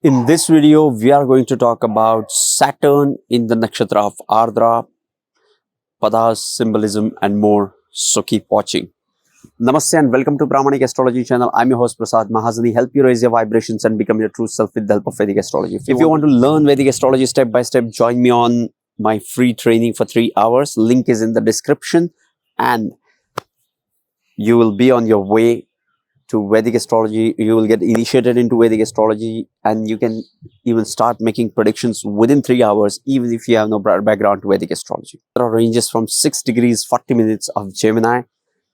In this video, we are going to talk about Saturn in the nakshatra of Ardra, Padas, Symbolism, and more. So keep watching. Namaste and welcome to Brahmanic Astrology channel. I'm your host Prasad Mahazani. Help you raise your vibrations and become your true self with the help of Vedic Astrology. If you want to learn Vedic Astrology step by step, join me on my free training for 3 hours. Link is in the description and you will be on your way to Vedic astrology. You will get initiated into Vedic astrology and you can even start making predictions within 3 hours, even if you have no background to Vedic astrology. There are ranges from 6 degrees 40 minutes of Gemini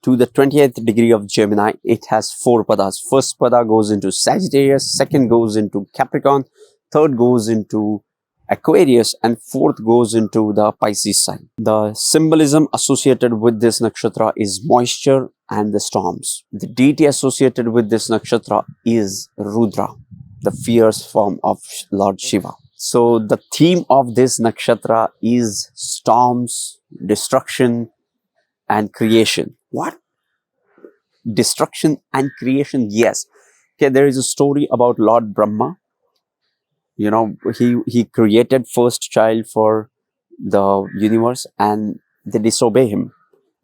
to the 28th degree of Gemini. It has 4 padas. First pada goes into Sagittarius, second goes into Capricorn, third goes into Aquarius, and fourth goes into the Pisces sign. The symbolism associated with this nakshatra is moisture and the storms. The deity associated with this nakshatra is Rudra, the fierce form of Lord Shiva. So the theme of this nakshatra is storms, destruction, and creation. What? Destruction and creation? Yes. Okay, there is a story about Lord Brahma. You know, he created first child for the universe and they disobey him.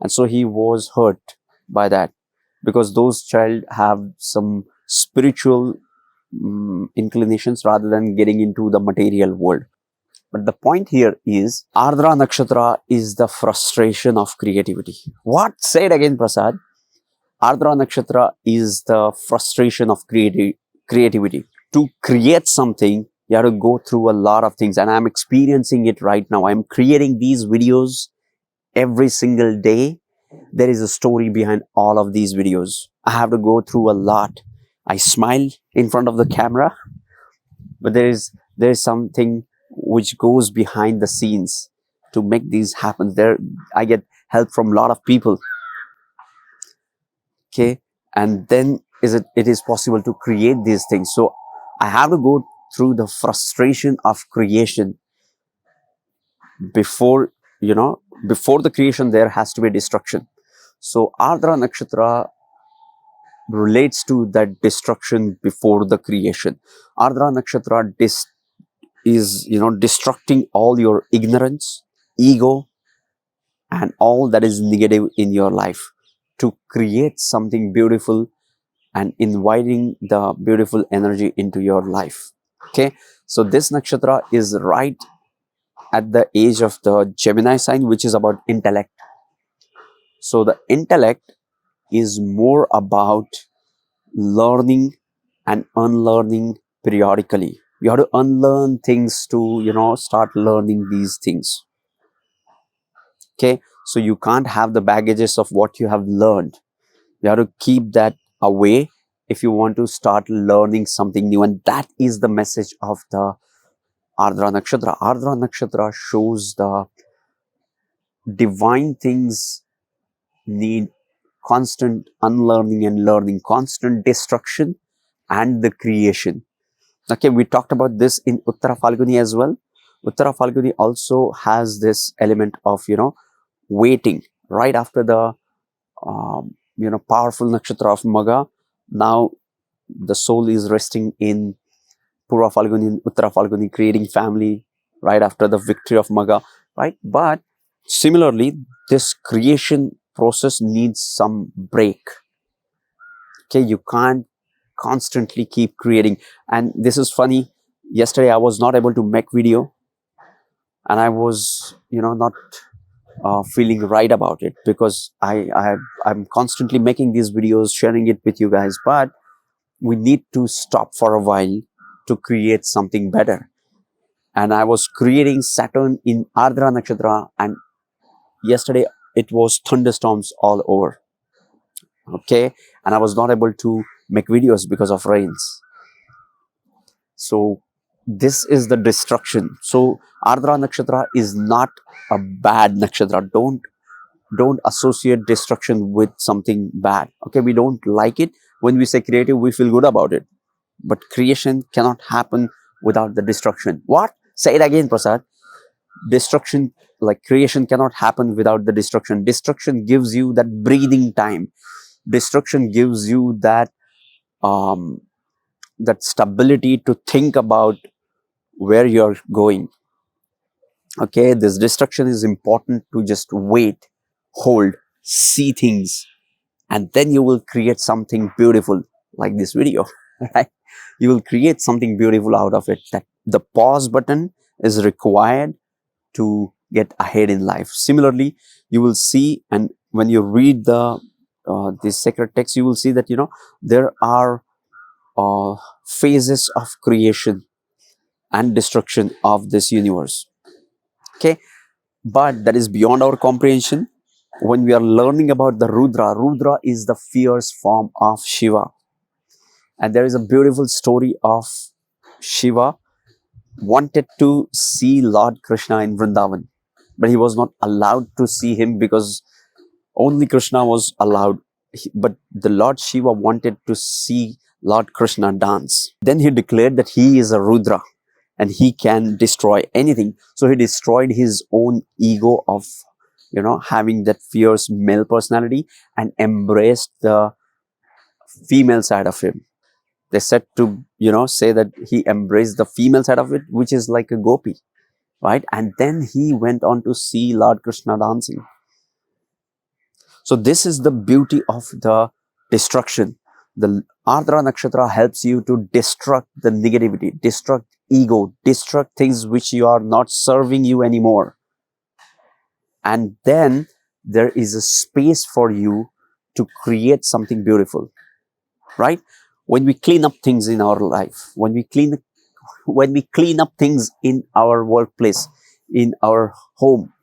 And so he was hurt by that because those child have some spiritual inclinations rather than getting into the material world. But the point here is Ardra Nakshatra is the frustration of creativity. What? Say it again, Prasad. Ardra Nakshatra is the frustration of creativity. To create something, you have to go through a lot of things, and I'm experiencing it right now. I'm creating these videos every single day. There is a story behind all of these videos. I have to go through a lot. I smile in front of the camera, but there is something which goes behind the scenes to make these happen. I get help from a lot of people. Okay, and then it is possible to create these things. So I have to go through the frustration of creation. Before the creation, there has to be destruction. So Ardra Nakshatra relates to that destruction before the creation. Ardra Nakshatra is destructing all your ignorance, ego, and all that is negative in your life to create something beautiful and inviting the beautiful energy into your life. Okay, so this nakshatra is right at the age of the Gemini sign, which is about intellect. So the intellect is more about learning and unlearning periodically. You have to unlearn things to start learning these things. Okay, so you can't have the baggages of what you have learned. You have to keep that away if you want to start learning something new, and that is the message of the Ardra Nakshatra. Ardra Nakshatra shows the divine things need constant unlearning and learning, constant destruction and the creation. Okay, we talked about this in Uttara Falguni as well. Uttara Falguni also has this element of waiting right after the powerful nakshatra of Magha. Now the soul is resting in Purva Falguni and Uttara Falguni, creating family right after the victory of Magha, right? But similarly, this creation process needs some break. Okay, you can't constantly keep creating. And this is funny. Yesterday I was not able to make video, and I was not feeling right about it because I'm constantly making these videos, sharing it with you guys, but we need to stop for a while to create something better. And I was creating Saturn in Ardra Nakshatra, and yesterday it was thunderstorms all over. Okay, and I was not able to make videos because of rains. So this is the destruction. So Ardra Nakshatra is not a bad nakshatra. Don't associate destruction with something bad. Okay, we don't like it. When we say creative, we feel good about it. But creation cannot happen without the destruction. What? Say it again, Prasad. Destruction, like creation, cannot happen without the destruction. Destruction gives you that breathing time. Destruction gives you that that stability to think about where you're going. Okay, this destruction is important to just wait, hold, see things, and then you will create something beautiful like this video, right? You will create something beautiful out of it. That the pause button is required to get ahead in life. Similarly, you will see, and when you read this sacred text, you will see that there are phases of creation and destruction of this universe. Okay, but that is beyond our comprehension. When we are learning about the Rudra is the fierce form of Shiva, and there is a beautiful story of Shiva wanted to see Lord Krishna in Vrindavan, but he was not allowed to see him because only Krishna was allowed. But the Lord Shiva wanted to see Lord Krishna dance. Then he declared that he is a Rudra and he can destroy anything. So he destroyed his own ego of, having that fierce male personality and embraced the female side of him. They said to, say that he embraced the female side of it, which is like a gopi, right? And then he went on to see Lord Krishna dancing. So this is the beauty of the destruction. The Ardra Nakshatra helps you to destruct the negativity, destruct ego, destruct things which you are not serving you anymore. And then there is a space for you to create something beautiful, right? When we clean up things in our life, when we clean up things in our workplace, in our home,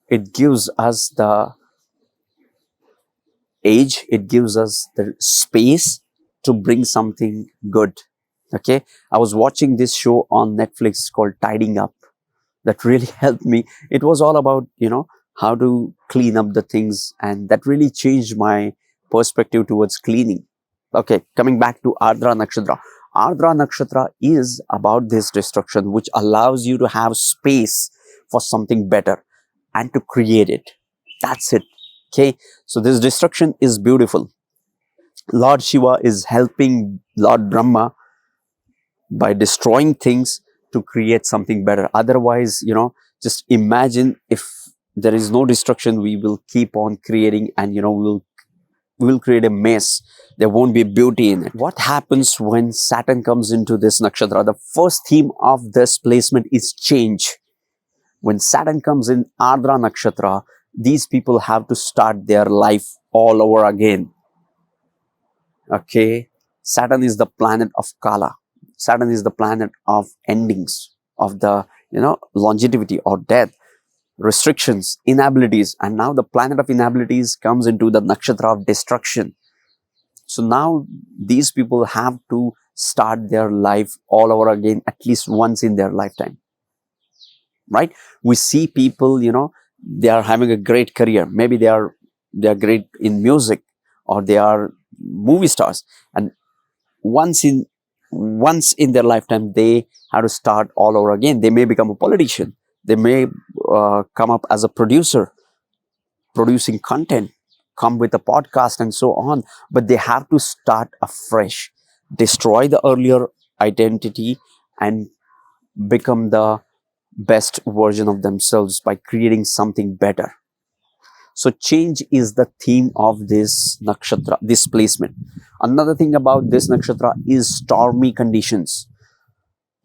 it gives us the age, it gives us the space to bring something good. Okay, I was watching this show on Netflix called Tidying Up. That really helped me. It was all about, how to clean up the things, and that really changed my perspective towards cleaning. Okay, coming back to Ardra Nakshatra. Ardra Nakshatra is about this destruction, which allows you to have space for something better and to create it. That's it. Okay, so this destruction is beautiful. Lord Shiva is helping Lord Brahma by destroying things to create something better. Otherwise, just imagine if there is no destruction, we will keep on creating, and we will create a mess. There won't be beauty in it. What happens when Saturn comes into this nakshatra? The first theme of this placement is change. When Saturn comes in Ardra Nakshatra, these people have to start their life all over again. Okay, Saturn is the planet of Kala. Saturn is the planet of endings, of the longevity or death, restrictions, inabilities, and now the planet of inabilities comes into the nakshatra of destruction. So now these people have to start their life all over again at least once in their lifetime, right? We see people, they are having a great career. Maybe they are great in music, or they are movie stars, and once in their lifetime they have to start all over again. They may become a politician. They may come up as a producer, producing content, come with a podcast and so on, but they have to start afresh, destroy the earlier identity and become the best version of themselves by creating something better. So change is the theme of this nakshatra, this placement. Another thing about this nakshatra is stormy conditions.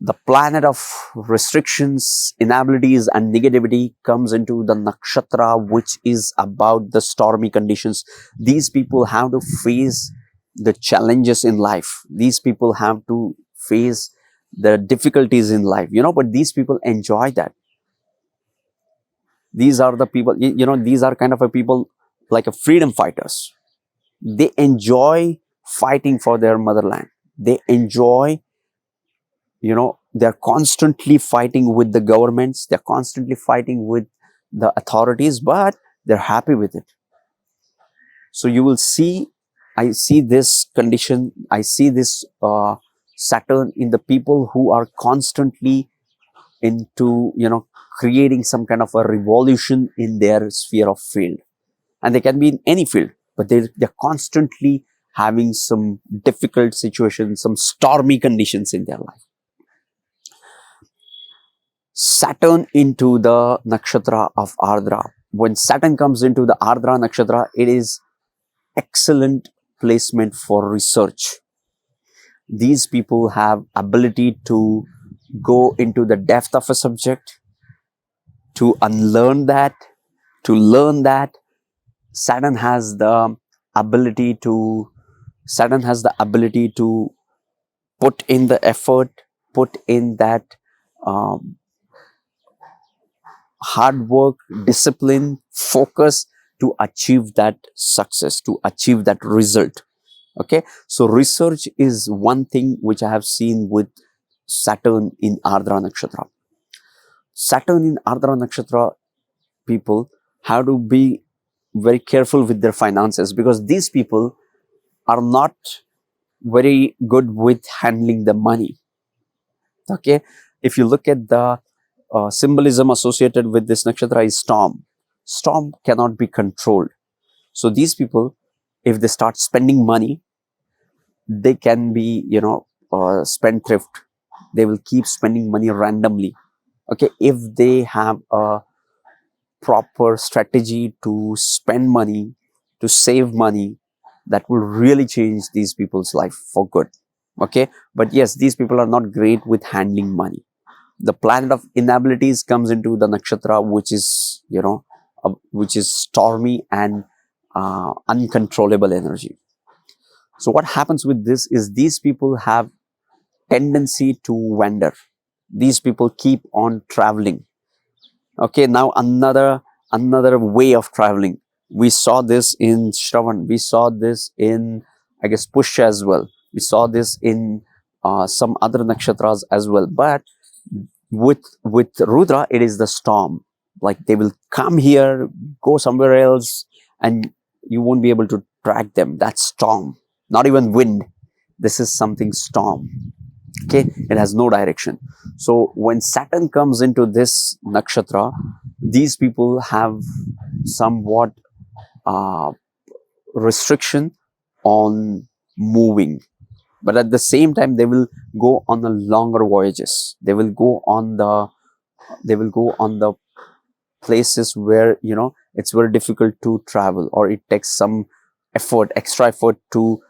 The planet of restrictions, inabilities and negativity comes into the nakshatra, which is about the stormy conditions. These people have to face the challenges in life. These people have to face the difficulties in life, but these people enjoy that. These are the people, these are kind of a people like a freedom fighters. They enjoy fighting for their motherland. They enjoy, they're constantly fighting with the governments. They're constantly fighting with the authorities, but they're happy with it. So you will see, I see this condition, I see this Saturn in the people who are constantly into, creating some kind of a revolution in their sphere of field. And they can be in any field, but they're constantly having some difficult situations, some stormy conditions in their life. Saturn into the nakshatra of Ardra. When Saturn comes into the Ardra nakshatra, it is excellent placement for research. These people have ability to go into the depth of a subject, to unlearn that, to learn that. Saturn has the ability to put in the effort, put in that hard work, discipline, focus to achieve that success, to achieve that result. Okay, so research is one thing which I have seen with Saturn in Ardra Nakshatra. Saturn in Ardra Nakshatra people have to be very careful with their finances, because these people are not very good with handling the money. Okay, if you look at the symbolism associated with this nakshatra is storm. Storm cannot be controlled. So these people, if they start spending money, they can be, spendthrift. They will keep spending money randomly. Okay, if they have a proper strategy to spend money, to save money, that will really change these people's life for good. Okay, but yes, these people are not great with handling money. The planet of inabilities comes into the nakshatra, which is, which is stormy and uncontrollable energy. So what happens with this is these people have tendency to wander. These people keep on traveling. Okay, now another way of traveling. We saw this in Shravan. We saw this in, I guess, Pushya as well. We saw this in some other nakshatras as well. But with Rudra, it is the storm. Like they will come here, go somewhere else, and you won't be able to track them. That's storm. Not even wind. This is something storm. Okay, it has no direction. So when Saturn comes into this nakshatra, these people have somewhat restriction on moving, but at the same time they will go on the longer voyages. They will go on the places where it's very difficult to travel, or it takes some extra effort to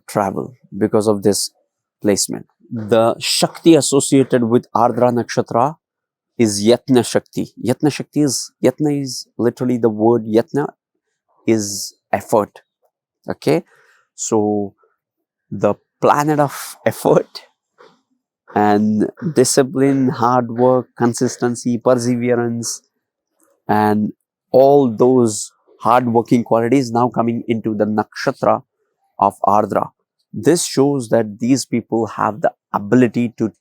travel because of this placement. The Shakti associated with Ardra Nakshatra is Yatna Shakti. Yatna is literally the word Yatna is effort. Okay, so the planet of effort and discipline, hard work, consistency, perseverance, and all those hard-working qualities now coming into the nakshatra of Ardra. This shows that these people have the ability to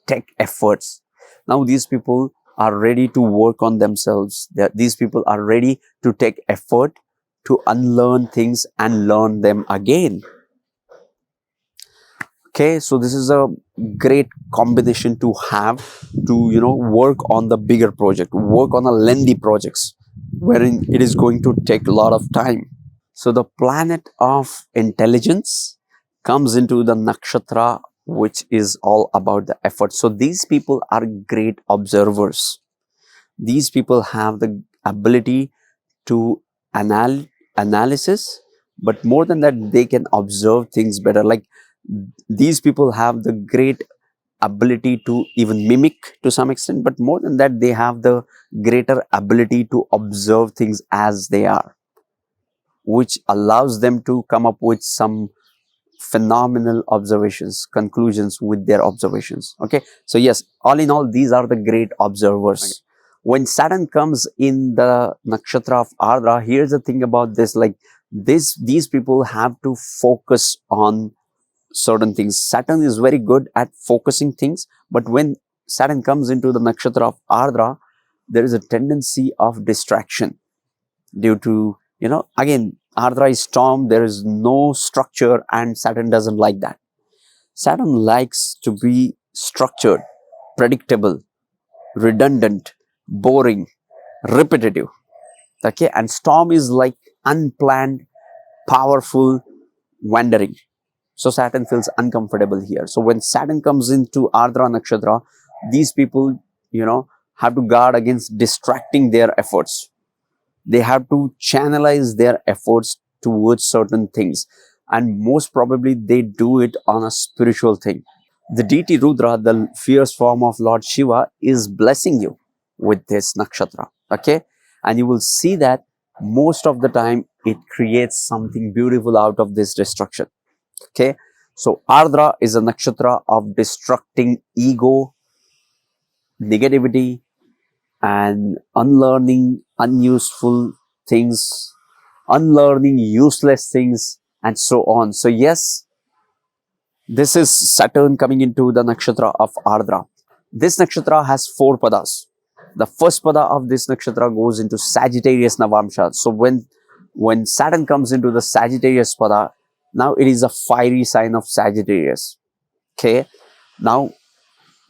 take efforts. Now these people are ready to work on themselves. These people are ready to take effort to unlearn things and learn them again. Okay, so this is a great combination to have to work on the bigger project, work on a lengthy projects wherein it is going to take a lot of time. So the planet of intelligence comes into the nakshatra, which is all about the effort. So these people are great observers. These people have the ability to analysis, but more than that, they can observe things better. Like these people have the great ability to even mimic to some extent, but more than that, they have the greater ability to observe things as they are, which allows them to come up with some phenomenal observations, conclusions with their observations. Okay, so yes, all in all, these are the great observers. Okay. When Saturn comes in the nakshatra of Ardra, here's the thing about this, like these people have to focus on certain things. Saturn is very good at focusing things, but when Saturn comes into the nakshatra of Ardra, there is a tendency of distraction due to, again, Ardra is storm, there is no structure, and Saturn doesn't like that. Saturn likes to be structured, predictable, redundant, boring, repetitive. Okay, and storm is like unplanned, powerful, wandering. So Saturn feels uncomfortable here. So when Saturn comes into Ardra Nakshatra, these people, have to guard against distracting their efforts. They have to channelize their efforts towards certain things. And most probably they do it on a spiritual thing. The deity Rudra, the fierce form of Lord Shiva, is blessing you with this nakshatra. Okay. And you will see that most of the time it creates something beautiful out of this destruction. Okay. So Ardra is a nakshatra of destructing ego, negativity, and unlearning unuseful things, unlearning useless things, and so on. So yes, this is Saturn coming into the nakshatra of Ardra. This nakshatra has 4 padas. The first pada of this nakshatra goes into Sagittarius Navamsha. So when Saturn comes into the Sagittarius pada, now it is a fiery sign of Sagittarius. Okay. Now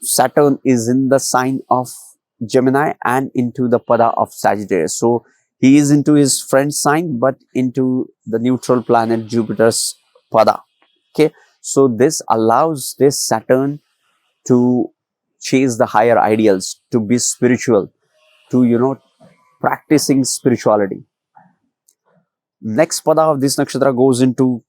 Saturn is in the sign of Gemini and into the pada of Sagittarius. So he is into his friend sign, but into the neutral planet Jupiter's pada. Okay. So this allows this Saturn to chase the higher ideals, to be spiritual, to, practicing spirituality. Next pada of this nakshatra goes into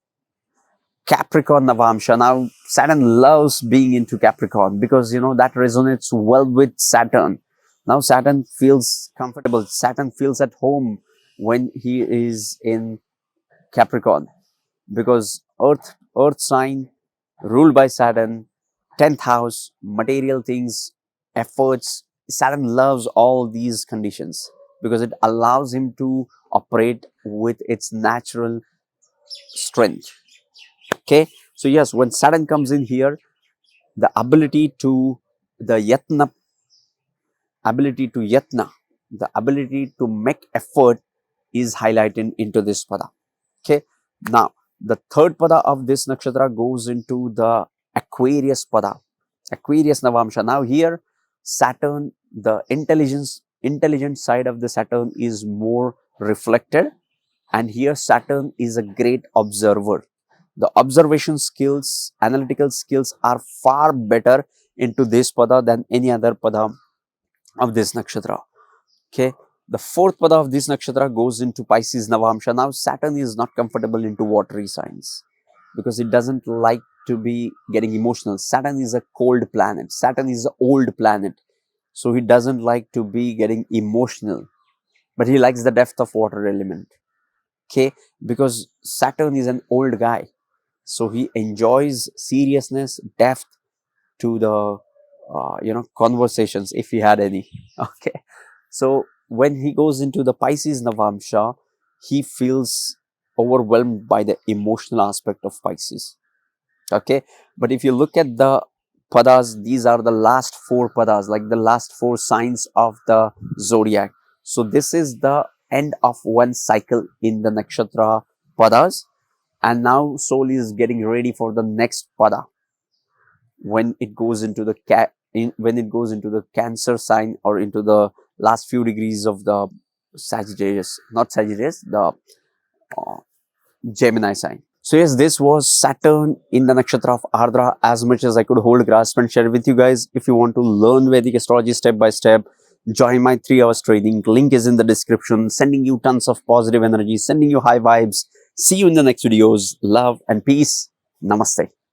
Capricorn Navamsha. Now, Saturn loves being into Capricorn because, that resonates well with Saturn. Now, Saturn feels comfortable. Saturn feels at home when he is in Capricorn because Earth sign ruled by Saturn, 10th house, material things, efforts. Saturn loves all these conditions because it allows him to operate with its natural strength. Okay, so yes, when Saturn comes in here, the ability to yatna, the ability to make effort is highlighted into this pada. Okay, now the third pada of this nakshatra goes into the Aquarius pada, Aquarius Navamsha. Now here, Saturn, the intelligent side of the Saturn is more reflected, and here Saturn is a great observer. The observation skills, analytical skills are far better into this pada than any other pada of this nakshatra. Okay. The fourth pada of this nakshatra goes into Pisces Navamsha. Now Saturn is not comfortable into watery signs because it doesn't like to be getting emotional. Saturn is a cold planet. Saturn is an old planet. So he doesn't like to be getting emotional, but he likes the depth of water element. Okay. Because Saturn is an old guy. So he enjoys seriousness, depth to the, conversations if he had any. Okay. So when he goes into the Pisces Navamsha, he feels overwhelmed by the emotional aspect of Pisces. Okay. But if you look at the padas, these are the last 4 padas, like the last 4 signs of the zodiac. So this is the end of one cycle in the nakshatra padas. And now soul is getting ready for the next pada when it goes into the Cancer sign or into the last few degrees of the Sagittarius, not Sagittarius, the Gemini sign. So yes, this was Saturn in the nakshatra of Ardra, as much as I could hold, grasp and share with you guys. If you want to learn Vedic astrology step by step, join my 3 hours training. Link is in the description, sending you tons of positive energy, sending you high vibes. See you in the next videos. Love and peace. Namaste.